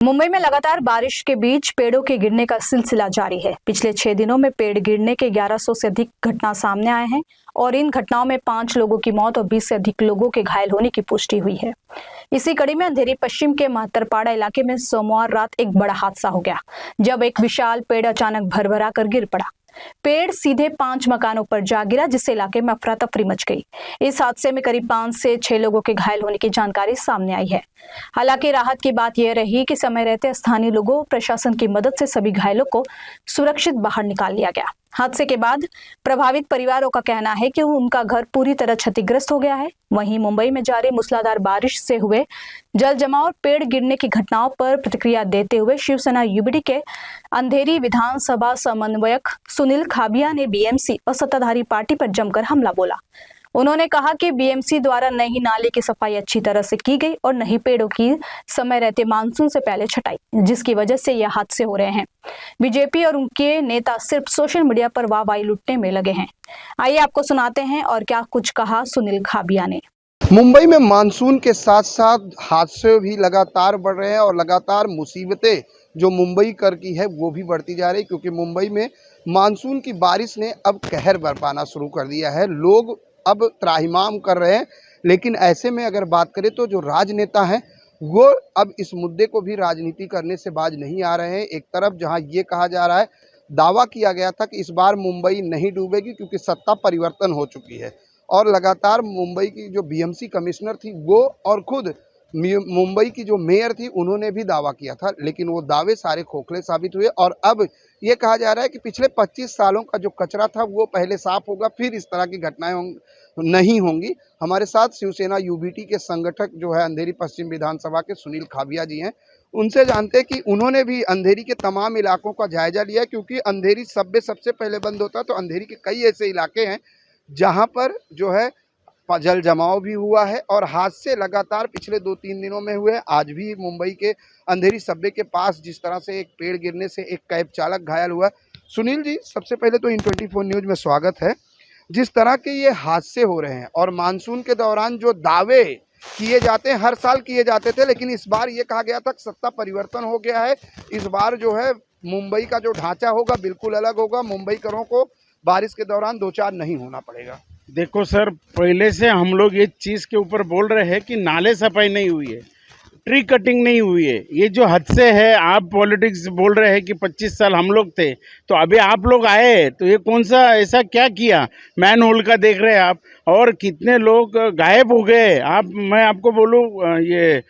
मुंबई में लगातार बारिश के बीच पेड़ों के गिरने का सिलसिला जारी है। पिछले 6 दिनों में पेड़ गिरने के 1100 से अधिक घटना सामने आए हैं और इन घटनाओं में 5 लोगों की मौत और 20 से अधिक लोगों के घायल होने की पुष्टि हुई है। इसी कड़ी में अंधेरी पश्चिम के महत्तरपाड़ा इलाके में सोमवार रात एक बड़ा हादसा हो गया, जब एक विशाल पेड़ अचानक भरभरा कर गिर पड़ा। पेड़ सीधे 5 मकानों पर जा गिरा, जिससे इलाके में अफरा तफरी मच गई। इस हादसे में करीब 5 से 6 लोगों के घायल होने की जानकारी सामने आई है। हालांकि राहत की बात यह रही कि समय रहते स्थानीय लोगों और प्रशासन की मदद से सभी घायलों को सुरक्षित बाहर निकाल लिया गया। हादसे के बाद प्रभावित परिवारों का कहना है कि उनका घर पूरी तरह क्षतिग्रस्त हो गया है। वहीं मुंबई में जारी मूसलाधार बारिश से हुए जल जमाव और पेड़ गिरने की घटनाओं पर प्रतिक्रिया देते हुए शिवसेना यूबीडी के अंधेरी विधानसभा समन्वयक सुनील खाबिया ने बीएमसी और सत्ताधारी पार्टी पर जमकर हमला बोला। उन्होंने कहा कि बीएमसी द्वारा नई नाले की सफाई अच्छी तरह से की गई और नई पेड़ों की समय रहते मानसून से पहले छटाई, जिसकी वजह से यह हादसे हो रहे हैं। बीजेपी और उनके नेता सिर्फ सोशल मीडिया पर वाहवाही लुटने में लगे हैं। आइए आपको सुनाते हैं और क्या कुछ कहा सुनील खाबिया ने। मुंबई में मानसून के साथ साथ हादसे भी लगातार बढ़ रहे हैं और लगातार मुसीबतें जो मुंबई कर की है वो भी बढ़ती जा रही, क्योंकि मुंबई में मानसून की बारिश ने अब कहर बरपाना शुरू कर दिया है। लोग अब त्राहिमाम कर रहे हैं, लेकिन ऐसे में अगर बात करें तो जो राजनेता हैं वो अब इस मुद्दे को भी राजनीति करने से बाज नहीं आ रहे हैं। एक तरफ जहां ये कहा जा रहा है, दावा किया गया था कि इस बार मुंबई नहीं डूबेगी क्योंकि सत्ता परिवर्तन हो चुकी है, और लगातार मुंबई की जो बीएमसी कमिश्नर थी वो और खुद मुंबई की जो मेयर थी उन्होंने भी दावा किया था, लेकिन वो दावे सारे खोखले साबित हुए। और अब ये कहा जा रहा है कि पिछले 25 सालों का जो कचरा था वो पहले साफ होगा, फिर इस तरह की घटनाएं नहीं होंगी। हमारे साथ शिवसेना यूबीटी के संगठक जो है अंधेरी पश्चिम विधानसभा के सुनील खाबिया जी हैं। उनसे जानते हैं कि उन्होंने भी अंधेरी के तमाम इलाकों का जायजा लिया, क्योंकि अंधेरी सबसे पहले बंद होता है, तो अंधेरी के कई ऐसे इलाके हैं जहाँ पर जो है जल जमाव भी हुआ है और हादसे लगातार पिछले 2-3 दिनों में हुए। आज भी मुंबई के अंधेरी सब्वे के पास जिस तरह से एक पेड़ गिरने से एक कैब चालक घायल हुआ। सुनील जी, सबसे पहले तो इन 24 न्यूज़ में स्वागत है। जिस तरह के ये हादसे हो रहे हैं और मानसून के दौरान जो दावे किए जाते हैं, हर साल किए जाते थे, लेकिन इस बार ये कहा गया था कि सत्ता परिवर्तन हो गया है। इस बार जो है मुंबई का जो ढांचा होगा बिल्कुल अलग होगा। मुंबईकरों को बारिश के दौरान 2-4 नहीं होना पड़ेगा। देखो सर, पहले से हम लोग ये चीज़ के ऊपर बोल रहे हैं कि नाले सफाई नहीं हुई है, ट्री कटिंग नहीं हुई है। ये जो हद से है, आप पॉलिटिक्स बोल रहे हैं कि 25 साल हम लोग थे, तो अभी आप लोग आए तो ये कौन सा ऐसा क्या किया? मैन होल का देख रहे हैं आप, और कितने लोग गायब हो गए। मैं आपको बोलूँ, ये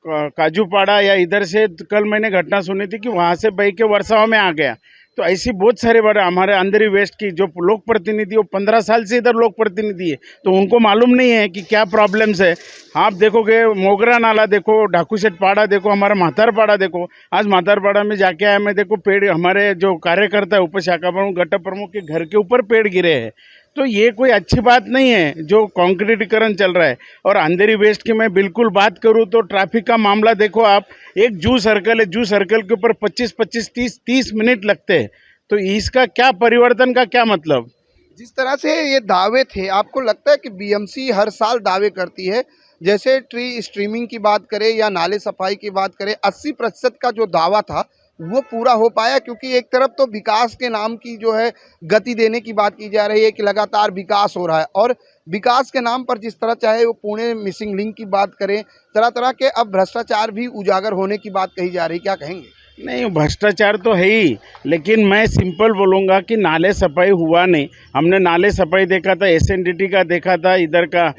काजूपाड़ा या इधर से कल मैंने घटना सुनी थी कि वहाँ से बह के वर्षाव में आ गया। तो ऐसी बहुत सारे बड़े हमारे अंधेरी वेस्ट की जो लोक प्रतिनिधि, वो 15 साल से इधर लोक प्रतिनिधि है, तो उनको मालूम नहीं है कि क्या प्रॉब्लम्स है। आप देखोगे मोगरा नाला देखो, ढाकूसेट पाड़ा देखो, हमारा महतारपाड़ा देखो। आज महतारपाड़ा में जाके आया मैं, देखो पेड़, हमारे जो कार्यकर्ता है उप शाखा प्रमुख, घटक प्रमुख के घर के ऊपर पेड़ गिरे हैं। तो ये कोई अच्छी बात नहीं है जो कंक्रीटीकरण चल रहा है। और अंधेरी वेस्ट की मैं बिल्कुल बात करूँ तो ट्रैफिक का मामला देखो आप, एक जू सर्कल है, जू सर्कल के ऊपर 25-25, 30 मिनट लगते हैं। तो इसका क्या परिवर्तन का क्या मतलब? जिस तरह से ये दावे थे, आपको लगता है कि बीएमसी हर साल दावे करती है, जैसे ट्री स्ट्रीमिंग की बात करें या नाले सफाई की बात करें, 80% का जो दावा था वो पूरा हो पाया? क्योंकि एक तरफ तो विकास के नाम की जो है गति देने की बात की जा रही है कि लगातार विकास हो रहा है, और विकास के नाम पर जिस तरह चाहे वो पुणे मिसिंग लिंक की बात करें, तरह तरह के अब भ्रष्टाचार भी उजागर होने की बात कही जा रही, क्या कहेंगे? नहीं, भ्रष्टाचार तो है ही, लेकिन मैं सिंपल बोलूँगा कि नाले सफाई हुआ नहीं। हमने नाले सफाई देखा था, एसएनडीटी का देखा था, इधर का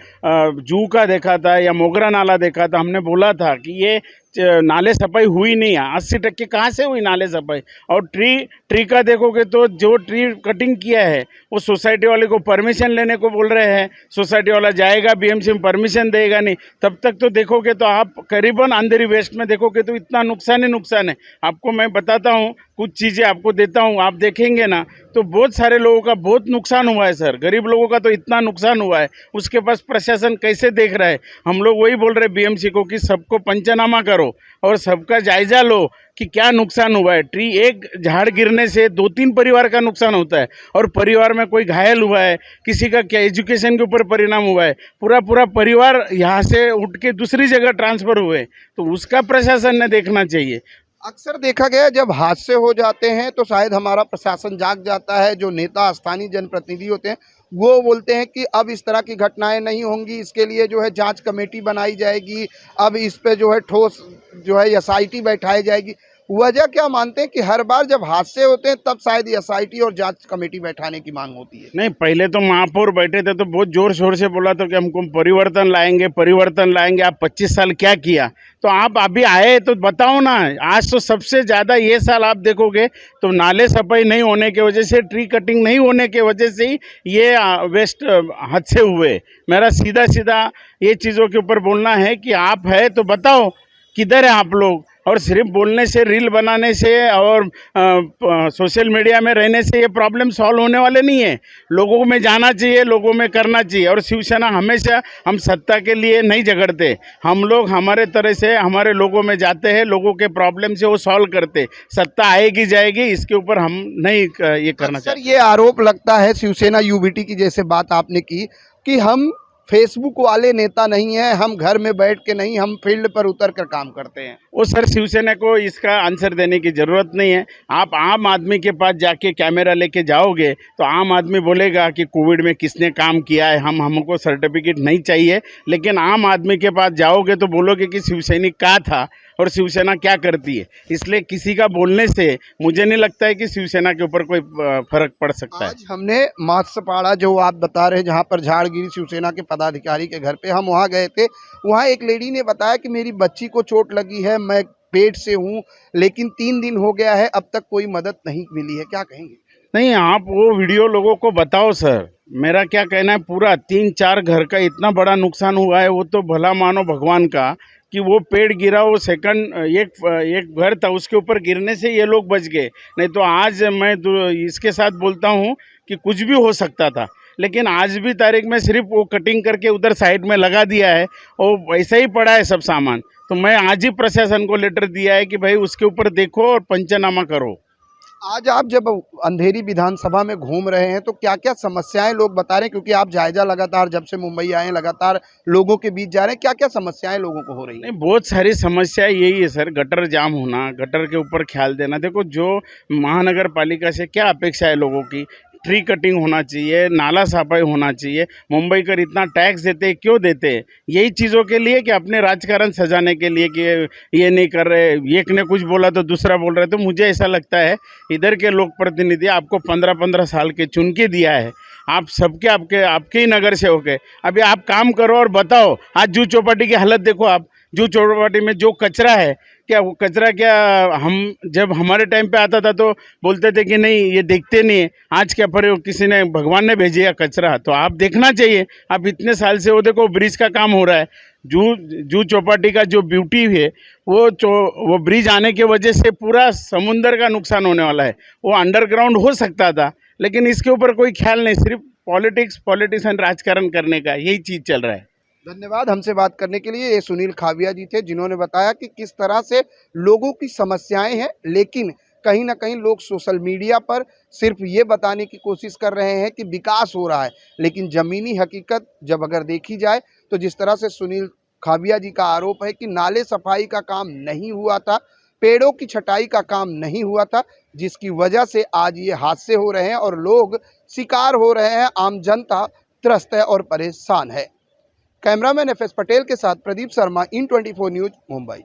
जू का देखा था, या मोगरा नाला देखा था। हमने बोला था कि ये नाले सफाई हुई नहीं है। 80% कहाँ से हुई नाले सफाई? और ट्री का देखोगे तो जो ट्री कटिंग किया है वो सोसाइटी वाले को परमिशन लेने को बोल रहे हैं। सोसाइटी वाला जाएगा बीएमसी में, परमिशन देगा नहीं। तब तक तो देखोगे तो आप करीबन अंधेरी वेस्ट में देखोगे तो इतना नुकसान ही नुकसान है। आपको मैं बताता हूँ, कुछ चीज़ें आपको देता हूँ, आप देखेंगे ना तो बहुत सारे लोगों का बहुत नुकसान हुआ है सर। गरीब लोगों का तो इतना नुकसान हुआ है, उसके पास प्रशासन कैसे देख रहा है। हम लोग वही बोल रहे बीएमसी को कि सबको पंचनामा करो और सबका जायजा लो कि क्या नुकसान हुआ है। एक झाड़ गिरने से 2-3 परिवार का नुकसान होता है और परिवार में कोई घायल हुआ है, किसी का क्या एजुकेशन के ऊपर परिणाम हुआ है, पूरा परिवार यहाँ से उठ के दूसरी जगह ट्रांसफ़र हुए, तो उसका प्रशासन ने देखना चाहिए। अक्सर देखा गया है जब हादसे हो जाते हैं तो शायद हमारा प्रशासन जाग जाता है, जो नेता स्थानीय जनप्रतिनिधि होते हैं वो बोलते हैं कि अब इस तरह की घटनाएं नहीं होंगी, इसके लिए जो है जांच कमेटी बनाई जाएगी, अब इस पे जो है ठोस जो है एसआईटी बैठाई जाएगी। वजह क्या मानते हैं कि हर बार जब हादसे होते हैं तब शायद एसआईटी और जांच कमेटी बैठाने की मांग होती है? नहीं, पहले तो महापौर बैठे थे तो बहुत जोर शोर से बोला था कि हमको परिवर्तन लाएंगे। आप 25 साल क्या किया, तो आप अभी आए तो बताओ ना। आज तो सबसे ज़्यादा ये साल आप देखोगे तो नाले सफाई नहीं होने की वजह से, ट्री कटिंग नहीं होने की वजह से ही ये वेस्ट हादसे हुए। मेरा सीधा ये चीज़ों के ऊपर बोलना है कि आप है तो बताओ किधर है आप लोग। और सिर्फ बोलने से, रील बनाने से और सोशल मीडिया में रहने से ये प्रॉब्लम सॉल्व होने वाले नहीं है। लोगों में जाना चाहिए, लोगों में करना चाहिए। और शिवसेना हमेशा, हम सत्ता के लिए नहीं झगड़ते, हम लोग हमारे तरह से हमारे लोगों में जाते हैं, लोगों के प्रॉब्लम से वो सॉल्व करते। सत्ता आएगी जाएगी, इसके ऊपर हम नहीं ये करना सर चाहते। ये आरोप लगता है शिवसेना यूबीटी की, जैसे बात आपने की कि हम फेसबुक वाले नेता नहीं हैं, हम घर में बैठ के नहीं, हम फील्ड पर उतर कर काम करते हैं। वो सर शिवसेना को इसका आंसर देने की ज़रूरत नहीं है। आप आम आदमी के पास जाके कैमरा लेके जाओगे तो आम आदमी बोलेगा कि कोविड में किसने काम किया है, हमको सर्टिफिकेट नहीं चाहिए। लेकिन आम आदमी के पास जाओगे तो बोलोगे कि शिवसैनिक क्या था और शिवसेना क्या करती है। इसलिए किसी का बोलने से मुझे नहीं लगता है कि शिवसेना के ऊपर कोई फर्क पड़ सकता है। आज हमने मात्सपाड़ा, जो आप बता रहे, जहाँ पर झाड़ गिरी शिवसेना के पदाधिकारी के घर पे, हम वहाँ गए थे। वहाँ एक लेडी ने बताया कि मेरी बच्ची को चोट लगी है, मैं पेट से हूँ, लेकिन 3 दिन हो गया है, अब तक कोई मदद नहीं मिली है। क्या कहेंगे? नहीं, आप वो वीडियो लोगों को बताओ सर। मेरा क्या कहना है, पूरा 3-4 घर का इतना बड़ा नुकसान हुआ है, वो तो भला मानो भगवान का कि वो पेड़ गिरा, वो सेकंड एक घर था उसके ऊपर गिरने से ये लोग बच गए। नहीं तो आज मैं इसके साथ बोलता हूँ कि कुछ भी हो सकता था। लेकिन आज भी तारीख में सिर्फ वो कटिंग करके उधर साइड में लगा दिया है, और वैसा ही पड़ा है सब सामान। तो मैं आज ही प्रशासन को लेटर दिया है कि भाई उसके ऊपर देखो और पंचनामा करो। आज आप जब अंधेरी विधानसभा में घूम रहे हैं तो क्या क्या समस्याएं लोग बता रहे हैं, क्योंकि आप जायजा लगातार जब से मुंबई आए लगातार लोगों के बीच जा रहे हैं, क्या क्या समस्याएं लोगों को हो रही हैं? नहीं, बहुत सारी समस्या यही है सर। गटर जाम होना, गटर के ऊपर ख्याल देना। देखो, जो महानगर पालिका से क्या अपेक्षा है लोगों की, ट्री कटिंग होना चाहिए, नाला सफाई होना चाहिए। मुंबई कर इतना टैक्स देते क्यों देते? यही चीज़ों के लिए कि अपने राजकारण सजाने के लिए कि ये नहीं कर रहे, एक ने कुछ बोला तो दूसरा बोल रहे। तो मुझे ऐसा लगता है इधर के लोक प्रतिनिधि आपको 15-15 साल के चुन के दिया है, आप सबके आपके ही नगर से होके अभी आप काम करो और बताओ। आज जूह चौपाटी की हालत देखो आप। जूह चौपाटी में जो कचरा है, क्या वो कचरा क्या हम जब हमारे टाइम पे आता था तो बोलते थे कि नहीं ये देखते नहीं है। आज क्या प्रयोग, किसी ने, भगवान ने भेजा कचरा, तो आप देखना चाहिए। आप इतने साल से वो देखो ब्रिज का काम हो रहा है। जूह चौपाटी का जो ब्यूटी है वो ब्रिज आने के वजह से पूरा समुंदर का नुकसान होने वाला है। वो अंडरग्राउंड हो सकता था, लेकिन इसके ऊपर कोई ख्याल नहीं, सिर्फ पॉलिटिशियन राजकारण करने का यही चीज़ चल रहा है। धन्यवाद हमसे बात करने के लिए। ये सुनील खाविया जी थे, जिन्होंने बताया कि किस तरह से लोगों की समस्याएं हैं, लेकिन कहीं ना कहीं लोग सोशल मीडिया पर सिर्फ ये बताने की कोशिश कर रहे हैं कि विकास हो रहा है, लेकिन ज़मीनी हकीकत जब अगर देखी जाए तो जिस तरह से सुनील खाविया जी का आरोप है कि नाले सफाई का काम नहीं हुआ था, पेड़ों की छटाई का काम नहीं हुआ था, जिसकी वजह से आज ये हादसे हो रहे हैं और लोग शिकार हो रहे हैं, आम जनता त्रस्त है और परेशान है। कैमरामैन FS पटेल के साथ प्रदीप शर्मा, IN24 न्यूज़, मुंबई।